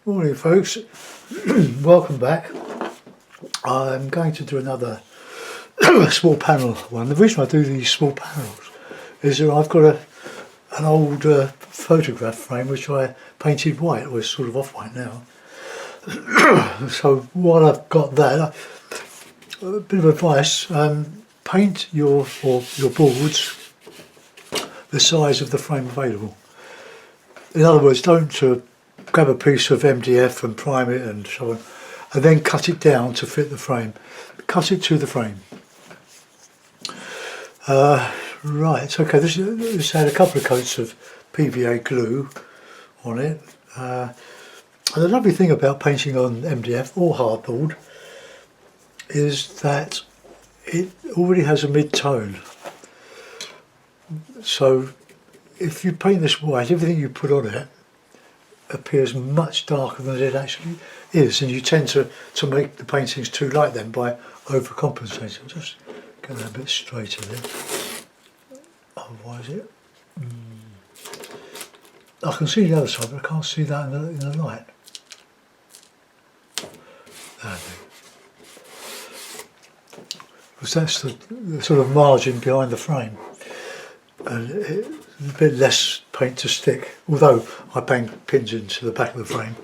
Morning folks, welcome back. I'm going to do another small panel one. The reason I do these small panels is that I've got an old photograph frame which I painted white, or it's sort of off white now. So while I've got that, a bit of advice, paint your boards the size of the frame available. In other words, don't grab a piece of MDF and prime it and so on, and then cut it down to fit the frame. Cut it to the frame. Right, okay, this had a couple of coats of PVA glue on it. And the lovely thing about painting on MDF or hardboard is that it already has a mid-tone. So if you paint this white, everything you put on it appears much darker than it actually is, and you tend to make the paintings too light then by overcompensating. I'll just get that a bit straighter there. Otherwise I can see the other side, but I can't see that in the light. Because that's the sort of margin behind the frame, and it's a bit less paint to stick, although I bang pins into the back of the frame.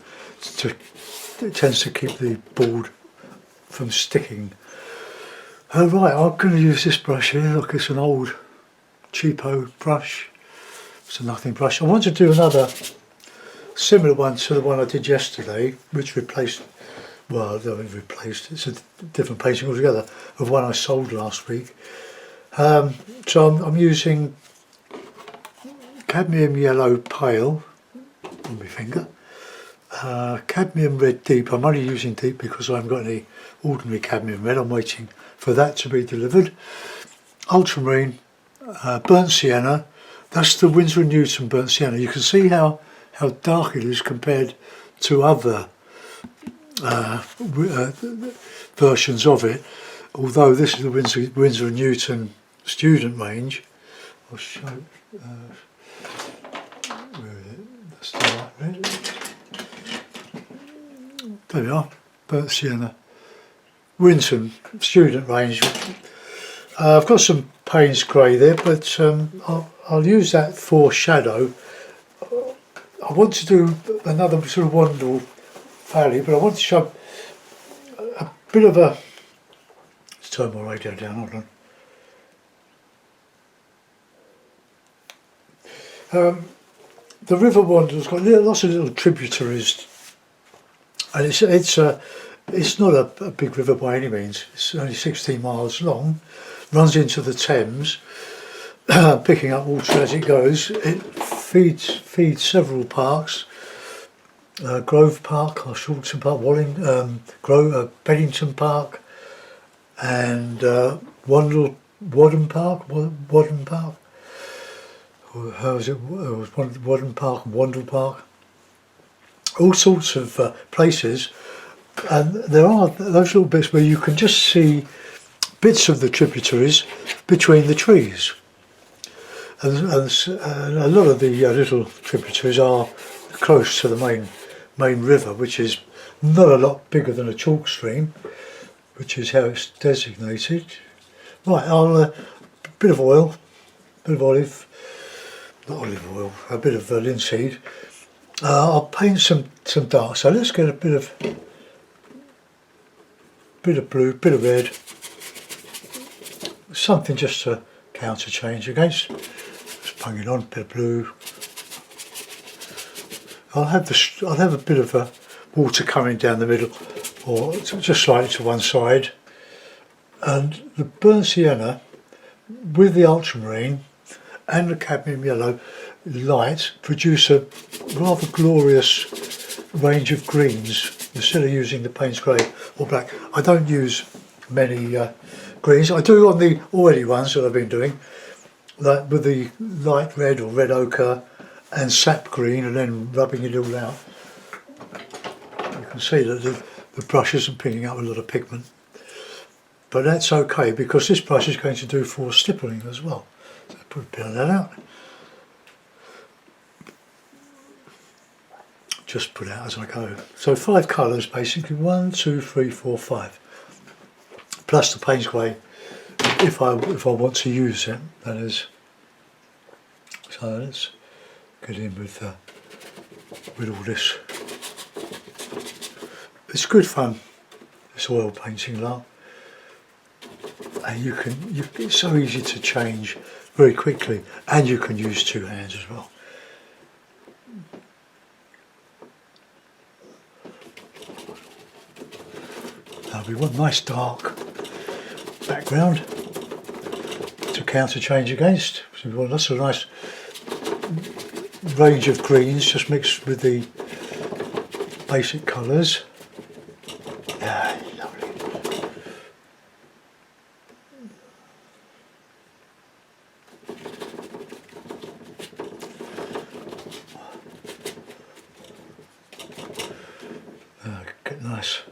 It tends to keep the board from sticking. Right, I'm going to use this brush here. Look, it's an old cheapo brush. It's a nothing brush. I want to do another similar one to the one I did yesterday, which replaced, well, I haven't replaced, it's a different painting altogether, of one I sold last week. So I'm using cadmium yellow pale on my finger, cadmium red deep. I'm only using deep because I haven't got any ordinary cadmium red. I'm waiting for that to be delivered. Ultramarine, burnt sienna. That's the Winsor & Newton burnt sienna. You can see how dark it is compared to other versions of it. Although this is the Winsor & Newton student range. I'll show. Where is it? That's the light red. There we are, burnt sienna. Winsor student range. I've got some Payne's grey there, but I'll use that for shadow. I want to do another sort of Wandle valley, but I want to show a bit of a. Let's turn my radio down. Hold on. The River Wandle's got lots of little tributaries, and it's not a big river by any means. It's only 16 miles long, runs into the Thames, picking up water as it goes. It feeds several parks, Grove Park, or Shorten Park, Beddington Park, and Wadden Park. How is it? Wadden Park, Wandle Park, all sorts of places, and there are those little bits where you can just see bits of the tributaries between the trees, and a lot of the little tributaries are close to the main river, which is not a lot bigger than a chalk stream, which is how it's designated. Right, I'll bit of oil, bit of olive. Not olive oil, a bit of linseed. I'll paint some dark. So let's get a bit of blue, bit of red, something just to counter change against. Just bang it on, a bit of blue. I'll have a bit of water coming down the middle, or just slightly to one side, and the burnt sienna with the ultramarine and the cadmium yellow light produce a rather glorious range of greens instead of using the Payne's grey or black. I don't use many greens. I do on the oily ones that I've been doing, like with the light red or red ochre and sap green, and then rubbing it all out. You can see that the brush isn't picking up a lot of pigment, but that's okay because this brush is going to do for stippling as well. So put a bit of that out. just put out as I go. So 5 colours basically, 1, 2, 3, 4, 5. Plus the Payne's grey, if I want to use it, that is. So let's get in with all this. It's good fun, this oil painting lot, and it's so easy to change very quickly, and you can use 2 hands as well. Now we want nice dark background to counter change against. So we want lots of nice range of greens just mixed with the basic colours. Yeah, lovely. Get nice.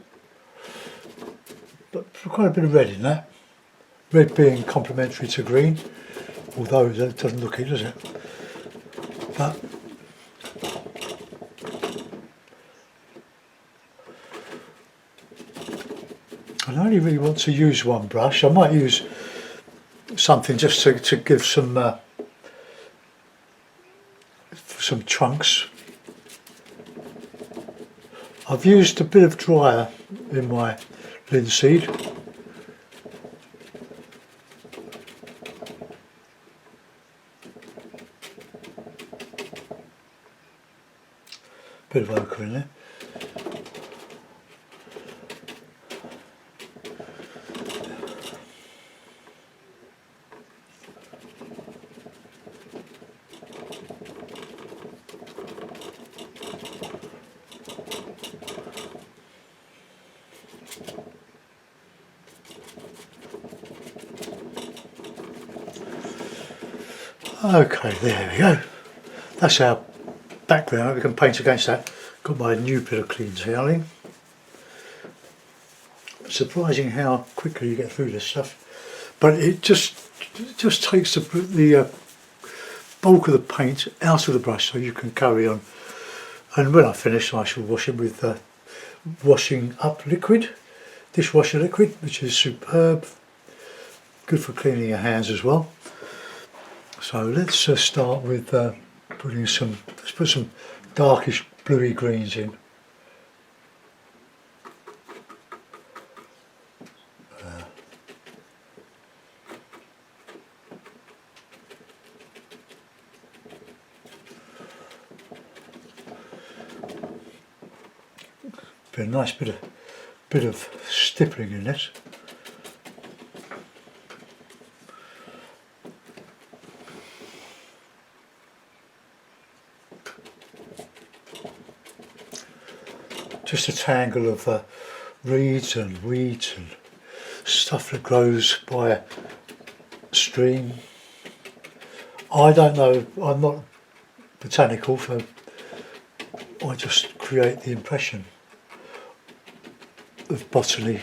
But quite a bit of red in that. Red being complementary to green, although it doesn't look it, does it? But I only really want to use one brush. I might use something just to give some chunks. I've used a bit of dryer in my linseed. Bit of ochre in there. Okay, there we go. That's our background. We can paint against that. Got my new bit of clean toweling. Surprising how quickly you get through this stuff, but it just takes the bulk of the paint out of the brush, so you can carry on. And when I finish, I shall wash it with washing up liquid, dishwasher liquid, which is superb, good for cleaning your hands as well. So let's start with let's put some darkish bluey greens in. Be a nice bit of stippling in this. Just a tangle of reeds and weeds and stuff that grows by a stream. I don't know, I'm not botanical, so I just create the impression of botany.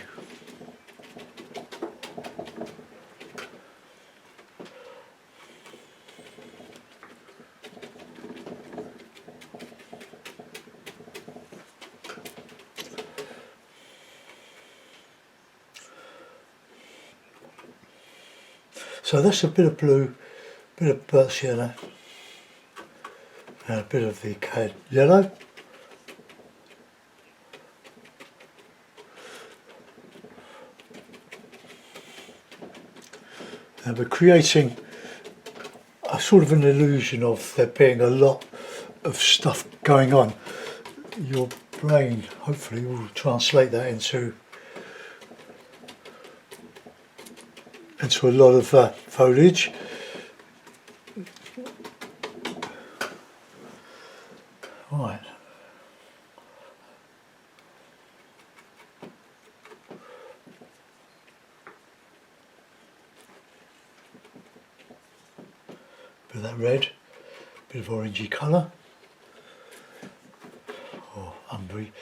So that's a bit of blue, bit of burnt sienna, and a bit of the cad yellow. And we're creating a sort of an illusion of there being a lot of stuff going on. Your brain hopefully will translate that into a lot of foliage. Right. Bit of that red, bit of orangey colour, or umbery,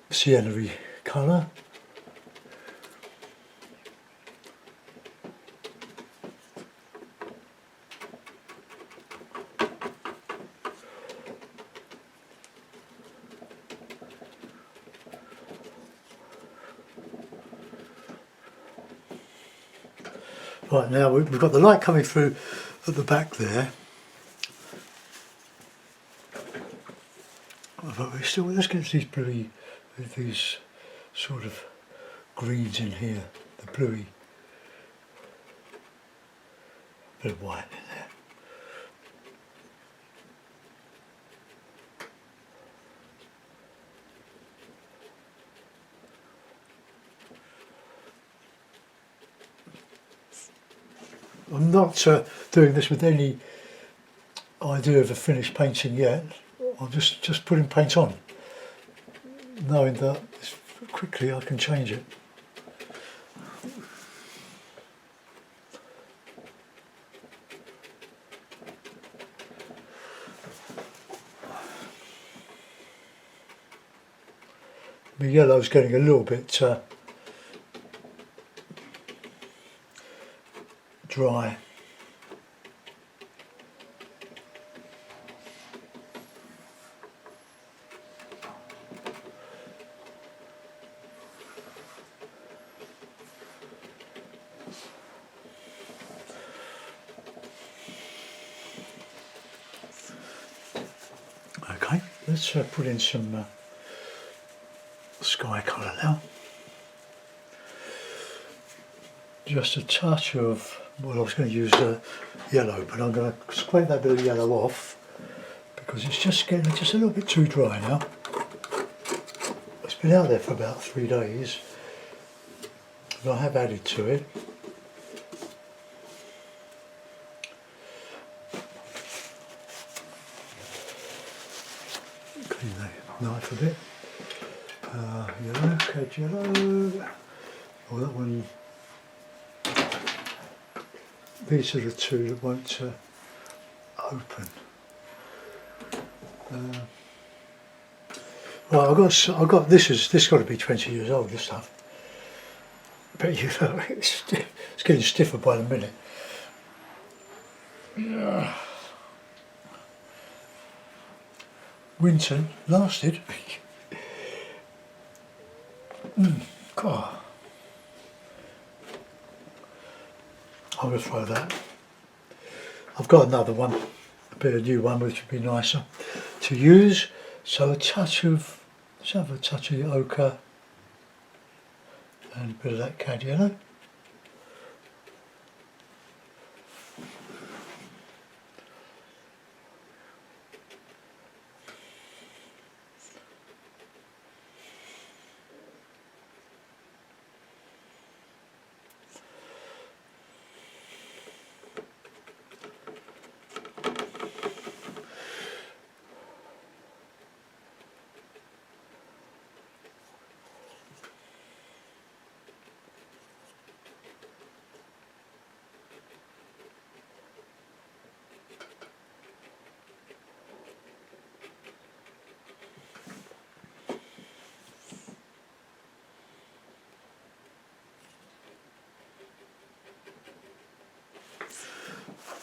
sienna-y colour. Right, now we've got the light coming through at the back there. But we still, let's get these bluey, these sort of greens in here, the bluey, bit of white in there. I'm not doing this with any idea of a finished painting yet. I'm just putting paint on, knowing that quickly I can change it. The yellow's getting a little bit dry. Okay, let's put in some sky colour now. Just a touch of, well, I was going to use yellow, but I'm going to scrape that bit of yellow off because it's just getting just a little bit too dry now. It's been out there for about 3 days, and I have added to it. Clean the knife a bit. Yellow, catch yellow. Oh, that one. These are the two that won't open. Right, I've got this got to be 20 years old. This stuff, but you know, it's getting stiffer by the minute. Winton lasted. God. I'm going to throw that. I've got another one, a bit of new one, which would be nicer to use. So a touch of, let's have a touch of the ochre and a bit of that cad yellow.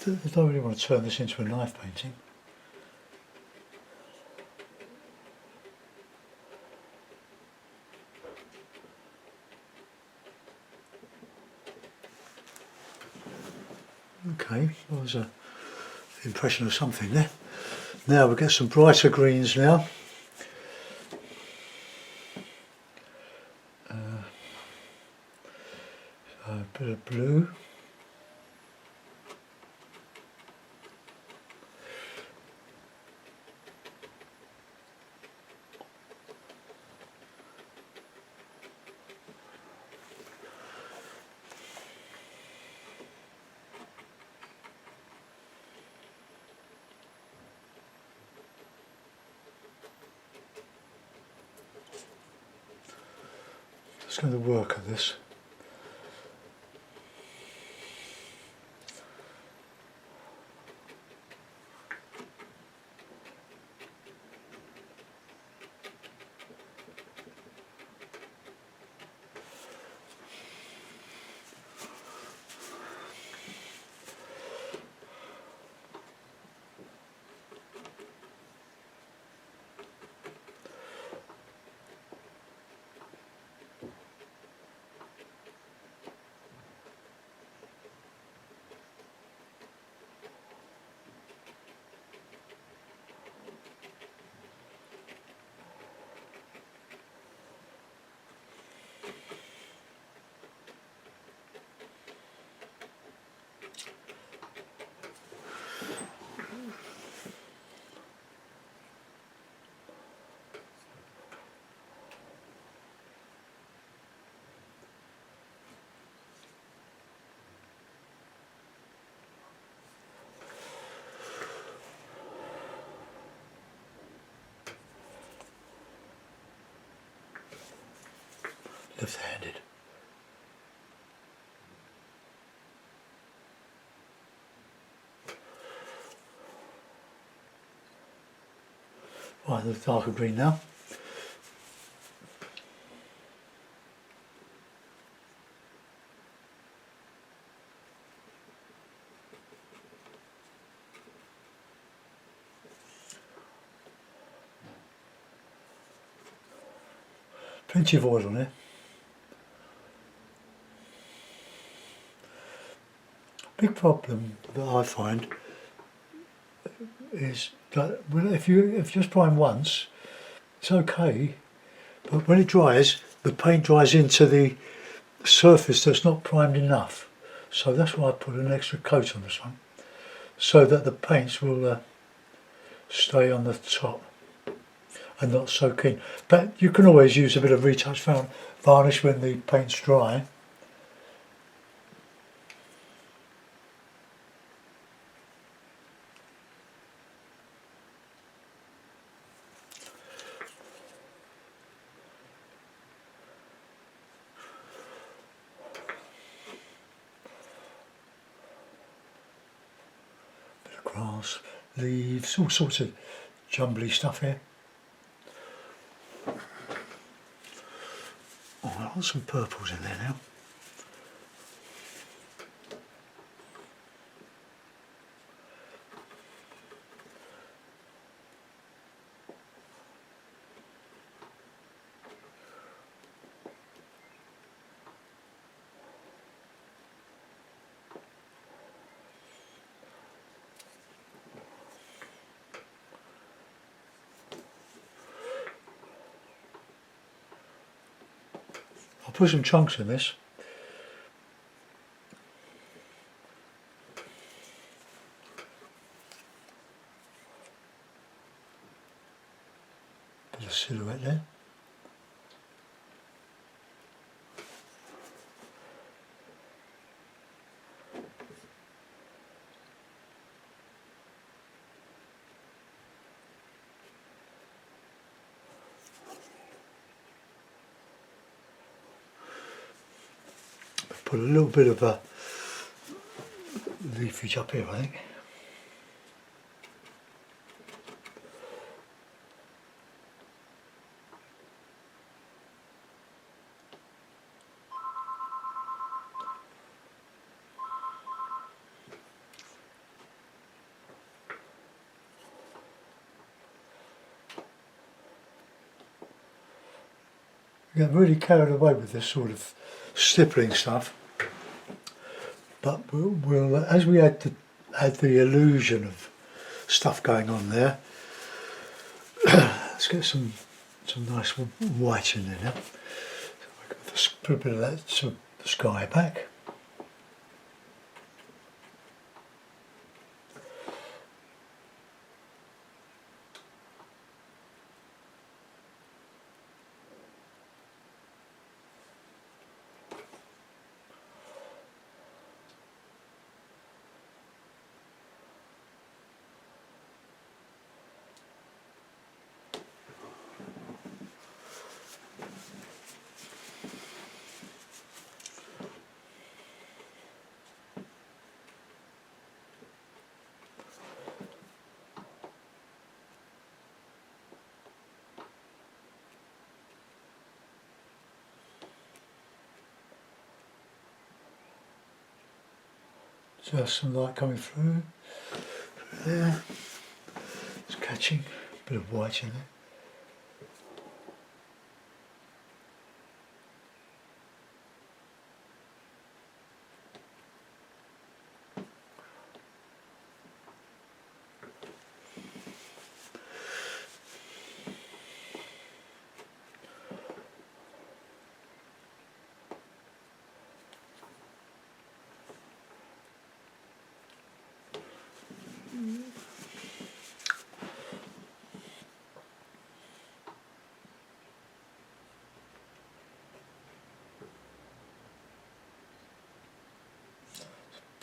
I don't really want to turn this into a knife painting. Okay, that was an impression of something there. Now we'll get some brighter greens now. A bit of blue. Just going to work at this. left-handed. Right, the darker green now. Plenty of oil on there. Big problem that I find is that if you just prime once, it's okay, but when it dries, the paint dries into the surface that's not primed enough. So that's why I put an extra coat on this one, so that the paints will stay on the top and not soak in. But you can always use a bit of retouch varnish when the paint's dry. Bit of grass, leaves, all sorts of jumbly stuff here. Oh, I've got some purples in there now. I'll put some chunks in this. Bit of silhouette there. Put a little bit of a leafage up here, I think. I get really carried away with this sort of stippling stuff, but we'll as we add the illusion of stuff going on there, let's get some nice white in there now. So put a bit of that sky back. Just some light coming through there. It's catching a bit of white in there.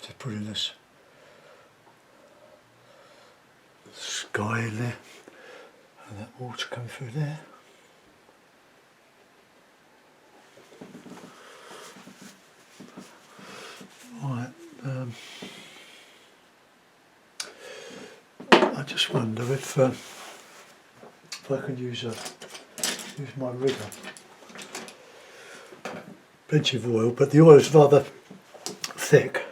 Just putting this sky in there and that water coming through there. just wonder if I can use my rigger. Plenty of oil, but the oil is rather thick.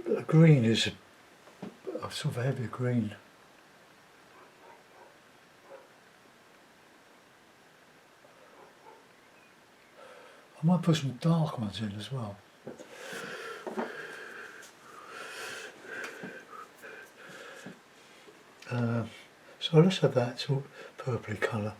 The green is a sort of a heavy green. I might put some dark ones in as well. So let's have that sort of purpley colour.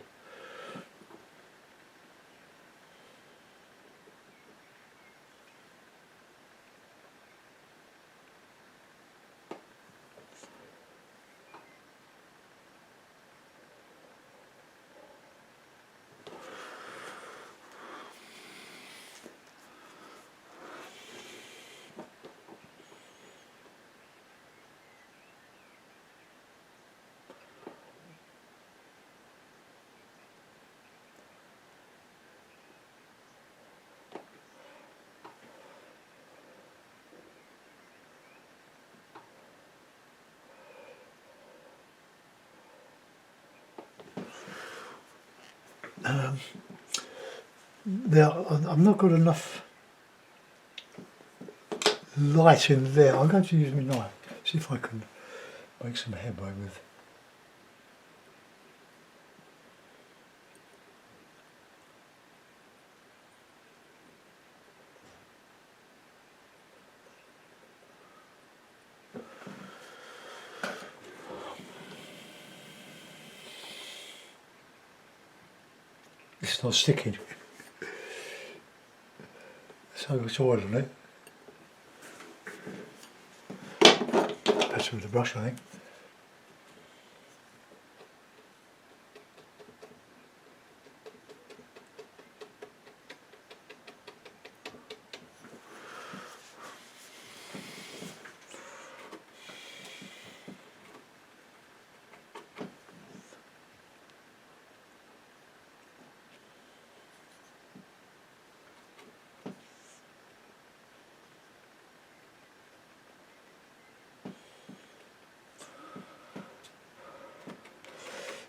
Now, I've not got enough light in there. I'm going to use my knife, see if I can make some headway with. It's not sticking. So much oil on it. Better with the brush, I think.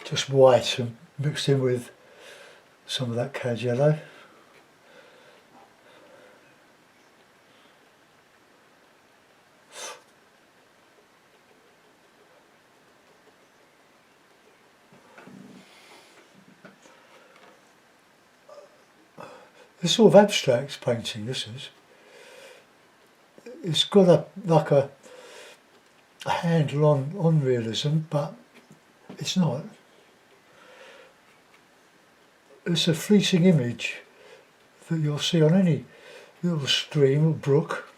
Just white and mixed in with some of that cad yellow. This sort of abstract painting, this is. It's got like a handle on realism, but it's not. It's a fleeting image that you'll see on any little stream or brook.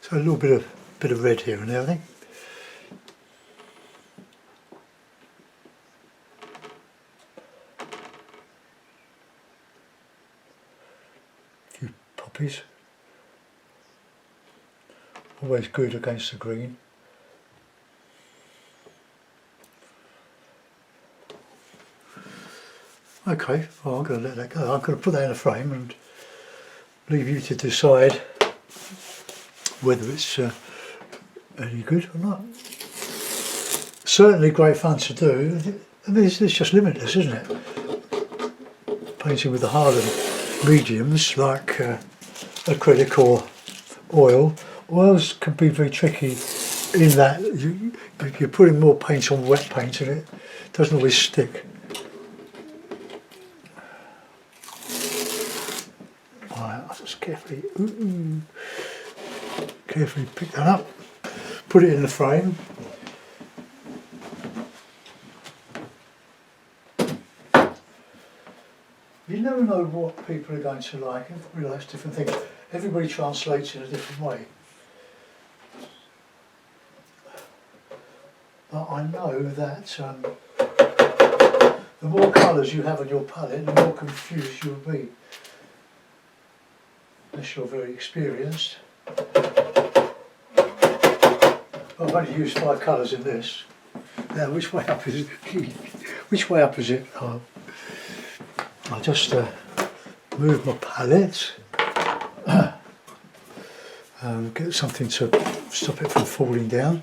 So a little bit of red here and there, I think. A few poppies. Always good against the green. Okay, well I'm going to let that go. I'm going to put that in a frame and leave you to decide whether it's any good or not. Certainly great fun to do. I mean, it's just limitless, isn't it? Painting with the harder mediums like acrylic or oil. Oils can be very tricky in that you're putting more paint on wet paint and it doesn't always stick. Right, I'll just carefully pick that up, put it in the frame. You never know what people are going to like. Everybody likes different things. Everybody translates in a different way. But I know that the more colours you have on your palette, the more confused you'll be. Unless you're very experienced. I've only used 5 colours in this. Now, which way up is it? Which way up is it? Oh, I'll just move my palette and get something to stop it from falling down.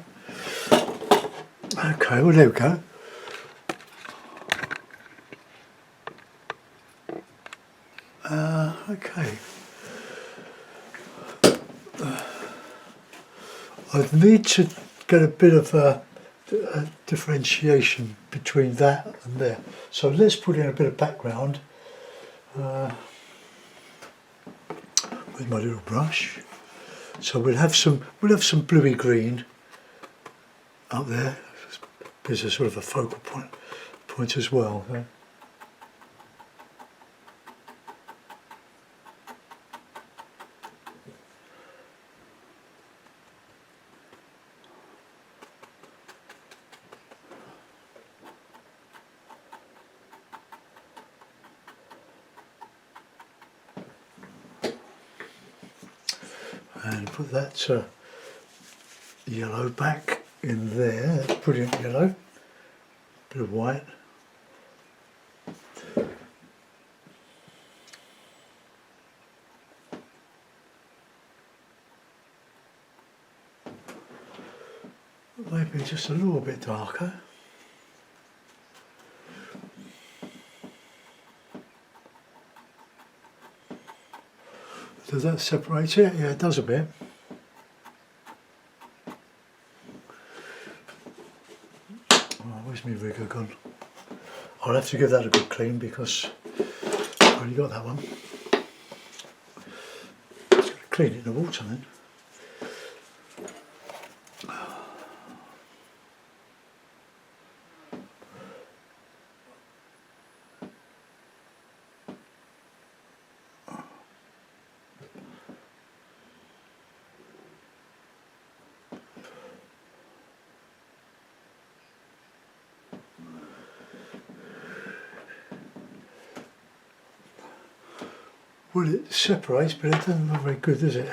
Okay, well there we go. Okay. I need to get a bit of a differentiation between that and there. So let's put in a bit of background with my little brush. So we'll have some bluey green up there. There's a sort of a focal point as well. And put that yellow back in there. That's brilliant yellow. Bit of white. Maybe just a little bit darker. Does that separate it? Yeah, it does a bit. Oh, where's my rigger gone? I'll have to give that a good clean because I've already got that one. Just got to clean it in the water then. Well, it separates, but it doesn't look very good, does it?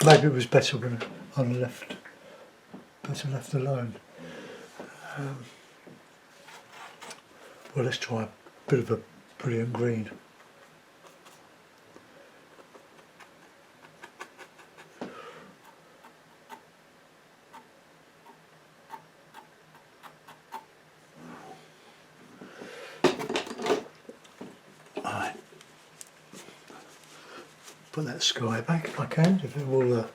Maybe it was better when better left alone. Well, let's try a bit of a brilliant green. Put that sky back if I can, if it will.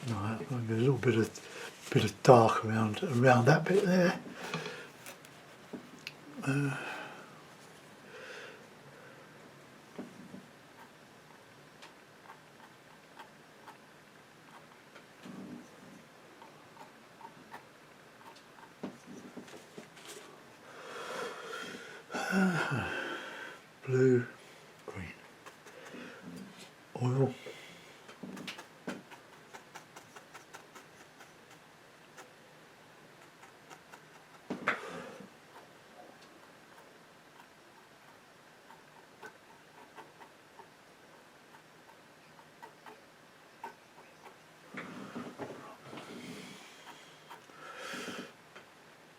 Right, maybe a little bit of dark around that bit there. blue, green, oil.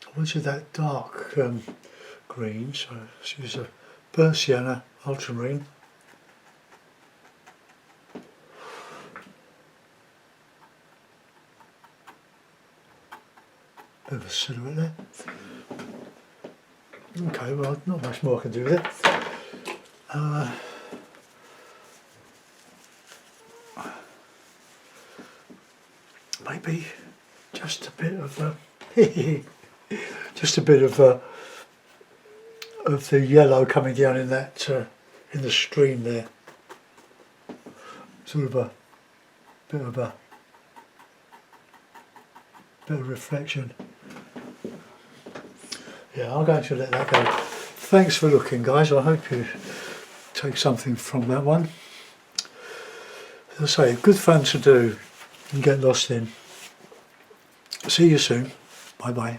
I wanted that dark green, so let's use a burnt sienna ultramarine. Bit of a silhouette there. Okay, well, not much more I can do with it. Maybe just a bit of just a bit of the yellow coming down in that in the stream there. Sort of a bit of reflection. Yeah, I'm going to let that go. Thanks for looking, guys. I hope you take something from that one. As I say, good fun to do and get lost in. See you soon. Bye bye.